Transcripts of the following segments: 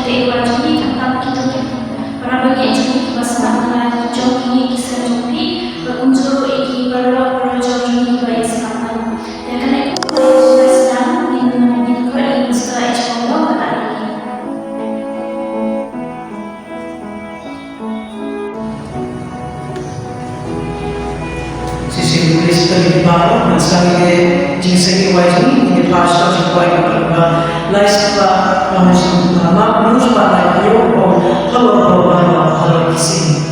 ekor cumi tentang kita. Para bagi cumi kebasahan joki kisah joki berunsur iki para joki baik selamat. Dan karena itu kita sedang ingin kali setelah Allah hari ini. Sisi Kristen di bawah dan sekali jingsengi wajib ini pasal sebuah yang kedua laispa langsung nama menurut pada Yopo kalau kisih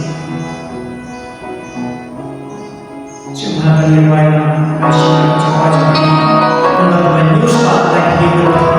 cuma dari wajib pasal coba dalam menurut pada Yopo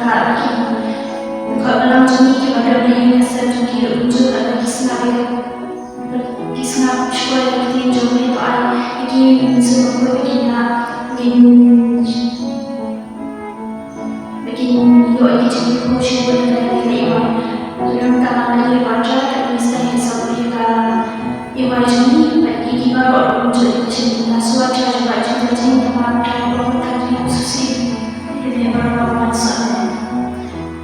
semangat bagi buka malam jeni kepada beliau yang sejati unjuk bagi senang sekolah yang jauh dari Pak ini sebab bikin yuk ini jadi kursi berdaya lewat dalam tangan lagi baca dan misalnya sampai ke iwan jeni bagi kita baru unjuk jeni nasuat cara baca jeni teman dan berkat yang susi lebih berapa masa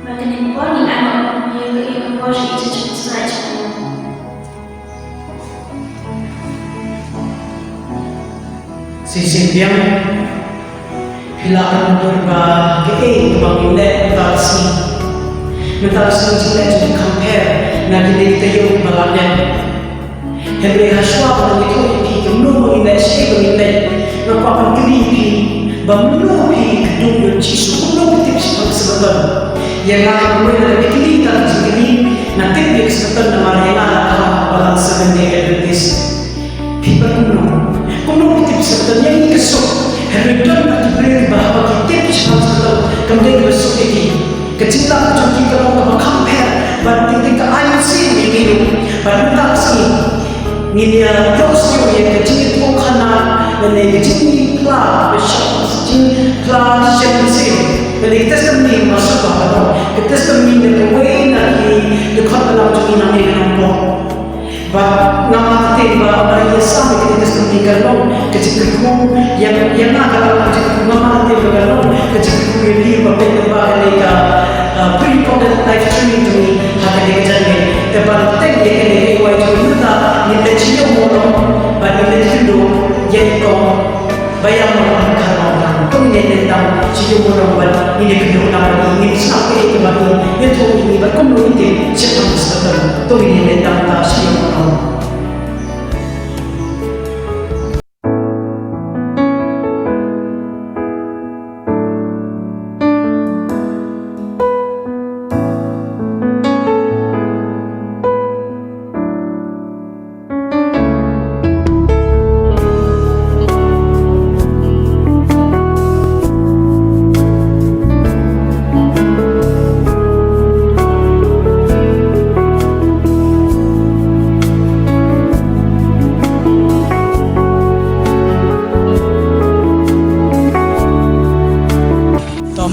bahkan ini pun ini anak yang kursi itu cukup saja. Sisi yang hilang berba ke bang ile mentalsi jile to compare na dile tayo balanya hele haswa ko ito iti kuno ile sigo ile na pa pagkili bamno pi kudung yo chisu kuno tips pagsababan yang na ko na dikili ta sigili na tips katan na marena ka balang sa bende advertise people kuno tips katan yang kesok Redon at beri bahawa kita bisa kemudian besok ini kecintaan kita kalau compare banding dengan IC ini banding sih ini terus yang kecil itu karena dan kecil kelas besar kelas yang sih jadi kita sendiri masuk bahwa kita sendiri dengan lagi dekat dalam dunia ini nampak nama tiba orang yang sama kita sendiri kalau kecil yang akan kecil nama tiba kalau kecil ini berbeda mereka pre-product life streaming ini akan dikerjakan tebal teknik ini wajib kita nilai cium orang nilai itu yang kau bayar orang kalau kau nilai tentang cium orang ini kedua nama ini sampai ke bagi itu ini berkumpul ini siapa sesuatu tu ini tentang cium orang.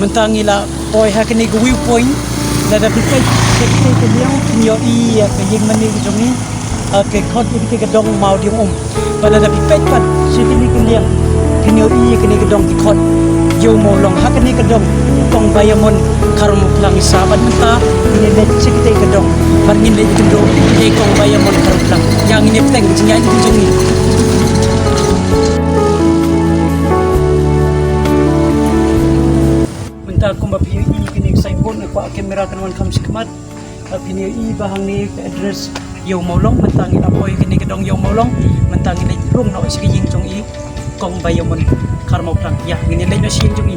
Mentang ila poi hakni go viewpoint da da pikai ke liang nyo I ke yeng mani ke jong ni ke khot I ke dong mau diom pada da pikai pat sikini ke liang nyo I ke ni ke dong ki khot yo mo long hakni ke dong kong bayamon karum lang sabat menta ini le sikite ke dong par ngin le ke dong ye kong bayamon karum lang yang ini teng jingya ni jong ni kumba PUI kini signboard na kamera kanwan kam sikmat PUI bahang ni address yo maulong mentangin apoy kini kedong yo maulong mentangin ni rung no siging jong I kong bayamon karmo plang ya ngini le machine jong I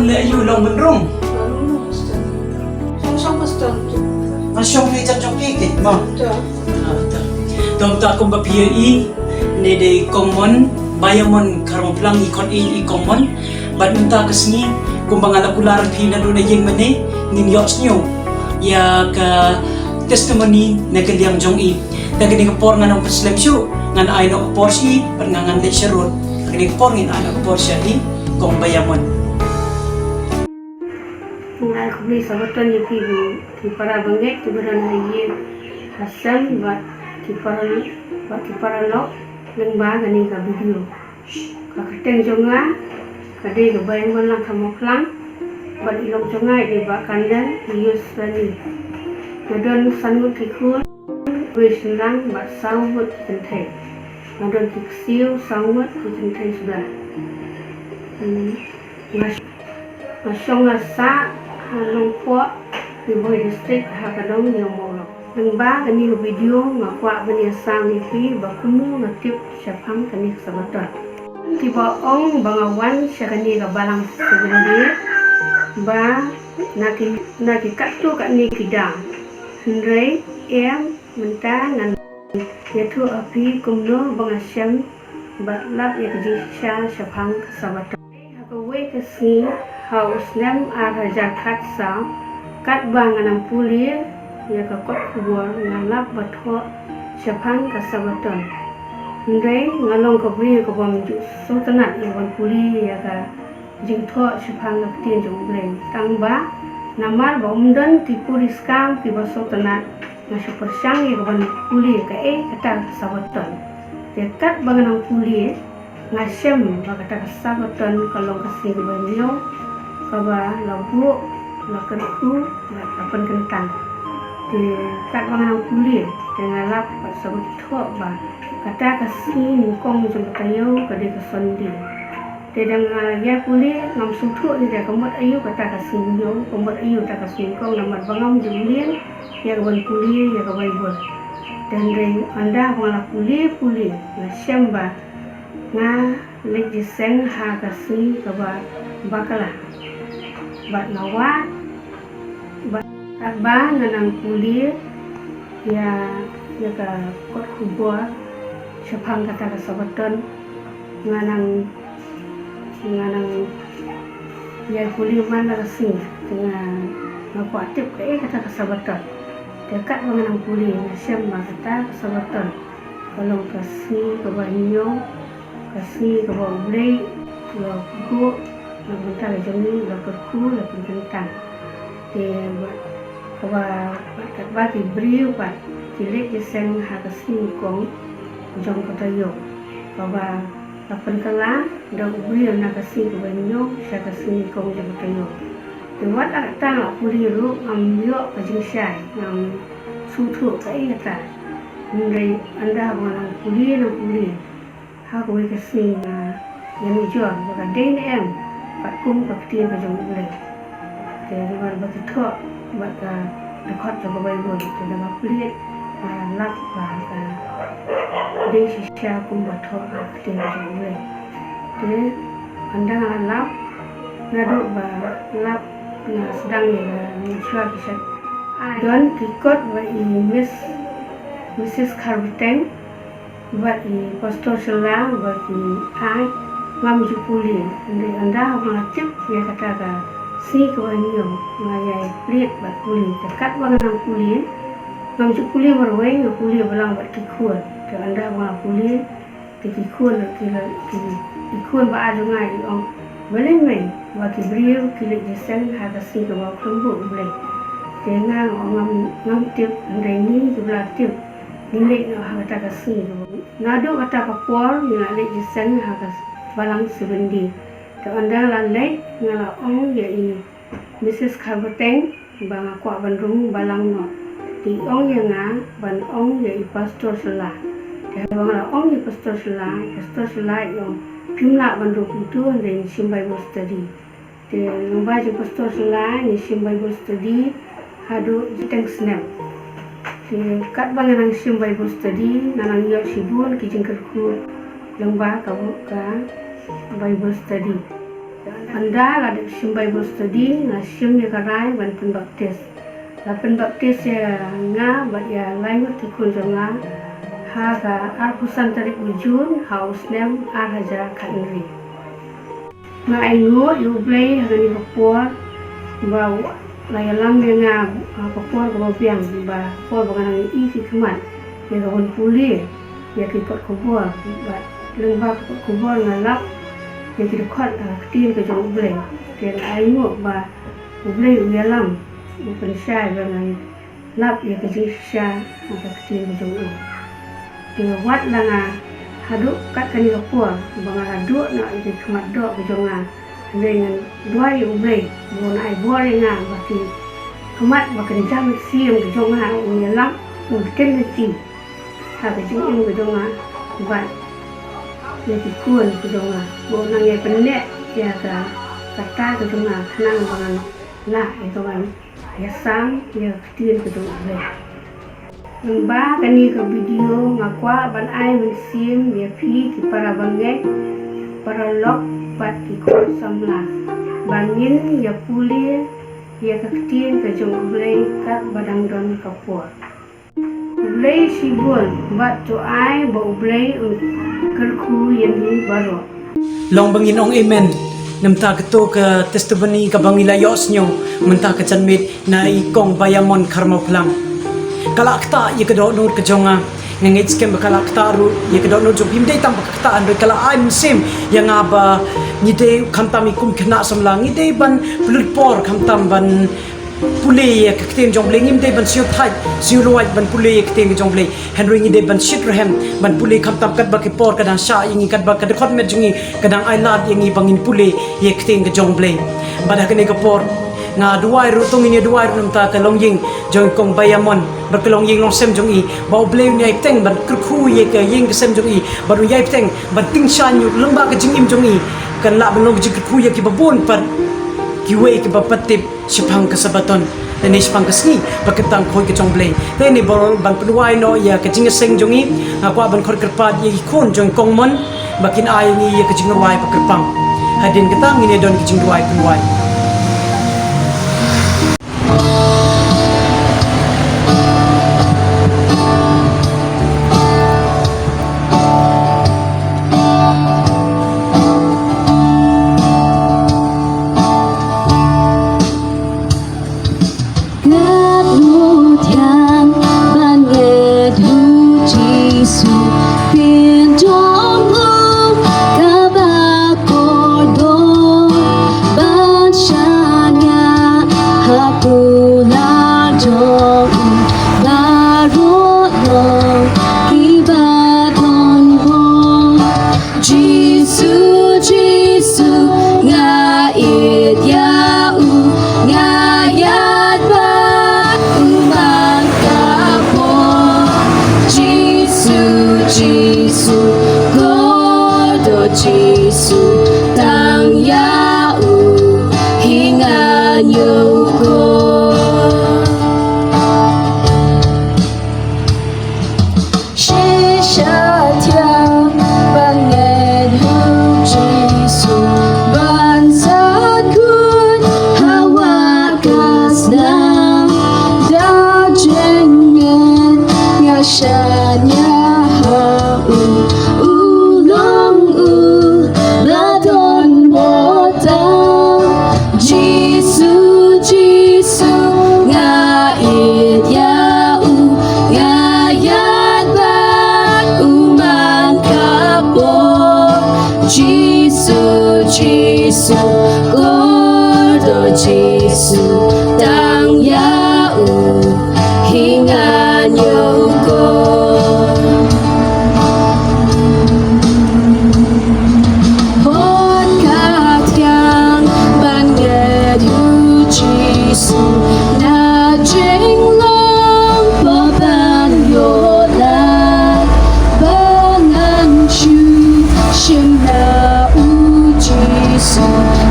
le yu long men rong song pastor masong ni chan jong ki ma tu dom ta kumba PUI ne de common bayamon karmo plang I kon I common bat menta kesni kumba ngala kular phi na do na yeng mane nin yos nyo ya ka testimony na kaliang jong I da gini por nga ng paslam syu ngan ay no por si per ngan de sherot gini por ngin ana por siya I kong bayamon ngai khuli sabatan ye ki para bangek tu berana ye hasan bat ki para lo leng ba gani ka video ka keteng jonga ka de ka bayang wan lang thamok lang bat ilong jonga de ba kandan use bani kadon sangut ki khul wis lang bat sawut kenthai ngadon kiksiu sangat kicentai sudah masong asa halong po di Boy District hakadong nyomolo lengba kani video ngakwa bani sang ipi bakumu ngatip syapang kani sabatot tiba ong bangawan syakani ka balang sebendir ba naki katu kani kidang hendrai mentah ngan yaitu api kumno bangasyam batlap ya kejisya syapang sabatot hakawe kasi haus nem arajar katsa kat banganang pulir ya kakot kubur ngalap batho syapang kasabaton ndai ngalong kabri ko bom sultanat ya ban puli ya ka jingtho syapang ngaktin jong bleng tangba namar bomdan tipu riskam ki sultanat na supersyang ya ban puli ka kata kasabaton dekat banganang puli ngasyam kata kasabaton kalong kasih banyo kaba labu lakerku lapan kentang di kat banganang puli dengan lap sabut thok ba kata kasih ningkong jong tayo kade kasondi dedang ya puli ngam suthuk ni da komot ayu kata kasih yo komot ayu ta kasih ningkong namar bangam julien ya ban puli ya ka baibul dan re anda wala puli ngasyam ba nga legiseng ha kasih kaba bakala bat nawat ba nanang puli ya ka kot kubur syapang kata kasabaton nganang ya puli mana kasih dengan ngakuatip kata kasabaton dekat mengenang puli nasyam kata kasabaton kalau kasih ke banyo kasih ke boleh lo go lo bentar joni lo kerku lo pentang de kaba kat bagi briu pat cilik jesen ha kasih kong jong kata yo kaba lapan kala dah briu na kasih ke banyo sya kasih kong jong kata yo Lewat akta puli ru amyo kajingsyai yang sutu kai kata ngai anda menang puli haku kasih na yang jual baka DNM patkum pakti ka jong boleh jadi war baki thok baka dekat jong baibul jadi ma puli lap baka desi sya kum bathok pakti ka jong boleh jadi anda lap ngadu ba lap na sedang ya muncul kisah don kikot wa Mrs. Karbiteng wa pastor sela wa ai mam jupuli anda mengatip ya kata ka si kawanyo ngayai lihat ba puli dekat bangang puli mam jupuli warwai puli belang ba kikun ke anda ba puli kikun kikun ba ajungai ong boleh mai bagi beliau kilik jesen harga sih ke bawah kelompok boleh dengan orang ngamtip ini sebelah tip milik harga kasih ngadu kata kapur yang alik jesen harga balang sebendi dan anda lalai ngala ong ya ini Mrs. Karbiteng bang aku bandung balang no di ong yang ban ong ya pastor selah dan bang ong ya pastor selah yang jumlah bandung itu dan sim Bible study. Dan membaca pastor selain sim Bible study hadu jiteng snap. Kat banganang sim Bible study nanang yo sibun kijing kerku lembah kabuka Bible study. Anda ada sim Bible study na sim ya karai ban penbaptis. La penbaptis ya nga ba ya lain tikun jonga haga arpusan tarik ujun haus nem araja kanri na aingo yublay hagani kapur ba layalang nga kapur ko biang ba ko bangang isi kemat ya kawan puli ya kikot kapur ba lembah kapur ngalap ya kikot ketin ke jong ublay dan aingo ba ublay uyalang bukan syai bangang lap ya kejisya ketin ke jong ublay wat langa haduk kat kani kapur bang haduk nak jadi kemat dok bejonga dengan dua ublay bon ai buare nga baki kemat bakan jam siam bejonga unyalang mungkin nanti ha bejong bejonga bat ya dikuan kedonga bo nang ya penek ya kata kedonga tenang bangan lah itu kan ya sang ya ketien kedonga le Ba kani ke video ngakwa ban ai ban sim ya pi ki para bangai para lok pat ki ko samla bangin ya puli ya ketien ke jong blai ka badang don kapur blai sibul bat to ai bo blai kerku yang ni baro long bangin ong amen namta keto ke testimony ka bangila yosnyo menta ke chanmit na ikong bayamon karma plang kalakta ye kedok nur ke jonga ngengit skem kalakta ru ye kedok nur jom himdei tam kalakta andoi kala ai sim yang aba ngide khamtam ikum khna samlang ngide ban pulut por khamtam ban pule ye ktem jong bleng ngide ban siu thai siu luai ban pule ye ktem jong bleng henry ngide ban shit rahem ban pule khamtam kat ba ke por kadang sha ingi kat ba kad khot met jungi kadang ai lat yengi bangin pule ye ktem ke jong bleng bada kene ke por nga duai ru tung ini duai ru ta ka long ying jong kong bayamon bar ka long ying long sem jong i ba bleu nyai teng ban khu ye ka ying ka sem jong i baru yai teng ban ting shan yu leng ba ka jing im jong i kan la ban long ji khu ye ki ba bon par ki we ki ba patip sipang ka sabaton ni sipang ka sni ba ka tang khoi ka jong blei te ni bor ban pduai no ya ka jing seng jong i nga kwa ban khor kerpat ye ki khon jong kong mon bakin ai ni ye ka jing wai pa kerpang hadin ka tang ni don ki jing wai kunwai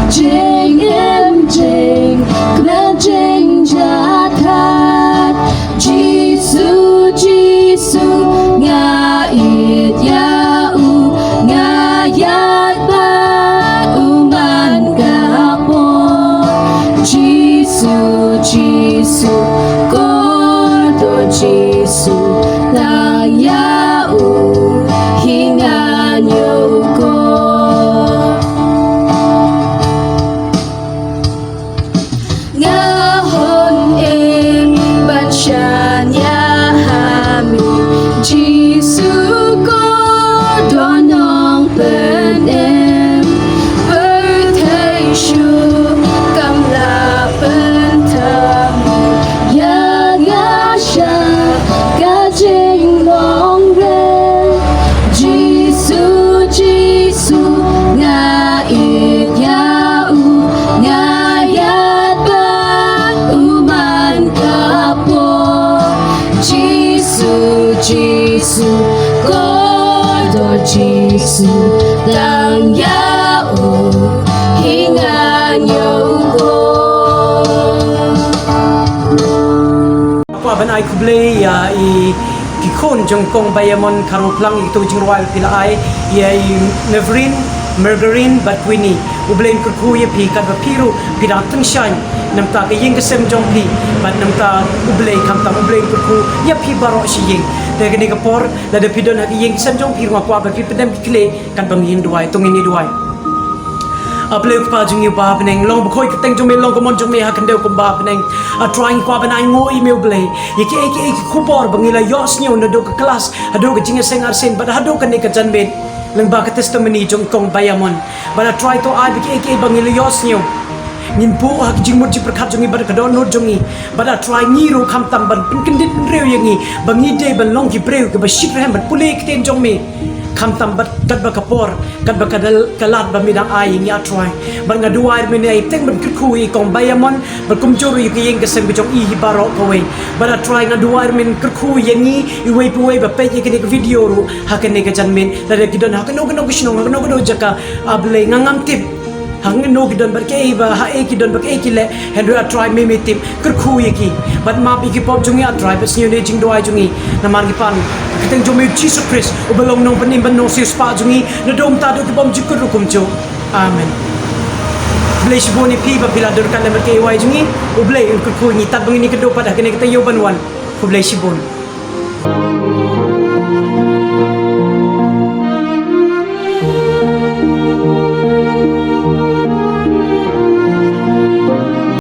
Jing em jing, jing jat Giêsu tang yao hinga nyongko. Ako abanay kublay i kikon jong kong bayamon karuplang ito jing royal pilaay i Nevrin Margarine Batwini ublain kurkuya pi kad piru pidatang shan namta kayeng kasem jong pi bat namta ublay kamta ublay kurku ya pi baro siyeng daga ni kapor lada pidon hak yeng kasem jong pi ngakwa ba pi pedam kile kan bangin duai tungin ni duai ablay pa jung yu ba beneng long bakoi keteng jong me long komon jong me hakan deu kom ba beneng trying kwa benai ngoi me ublay yeke eke kupor bangila yos nyo na do ka kelas ado ka jinga seng arsen bat ado ka ni ka janbet lang ba ka testimony jong kong bayamon bala try to ai biki eke bangila yos nyo nin po hak jing mo ji perkat jongi bar ka don no jongi bala try ngiro kam tam ban pinkendit reu yangi bangi de ban long ki breu ka ba shit rem bat pule kten jong me kam tam bat kat ba kapor kat ba kadal kalat ba midang ai ngi atry ban nga duai me nei teng ban ku i kong bayamon ba kum joro yu yeng ka sem jong i baro ko we bala try nga duai men ku yangi i we pu we ba pe ye ke video ru hakan ne ka janmen la de kidon hakan no no jaka able ngangam tip hang no kidon bar ke ba ha e kidon ba ke kile henry try me me tip ku yeki bat ma bi ki pop jongi atry ba sniu ne jing doai jongi na mar ki pan kiteng jome Jesus Christ ubalong nong panim ban no sis pa jongi na dom ta do ki bom jikur kum jo amen blay shiboni pi ba pila dur kan lemar ke wai jongi ublay ku ni tat bangini kedo pada kene kita yo banwan ku blay shibon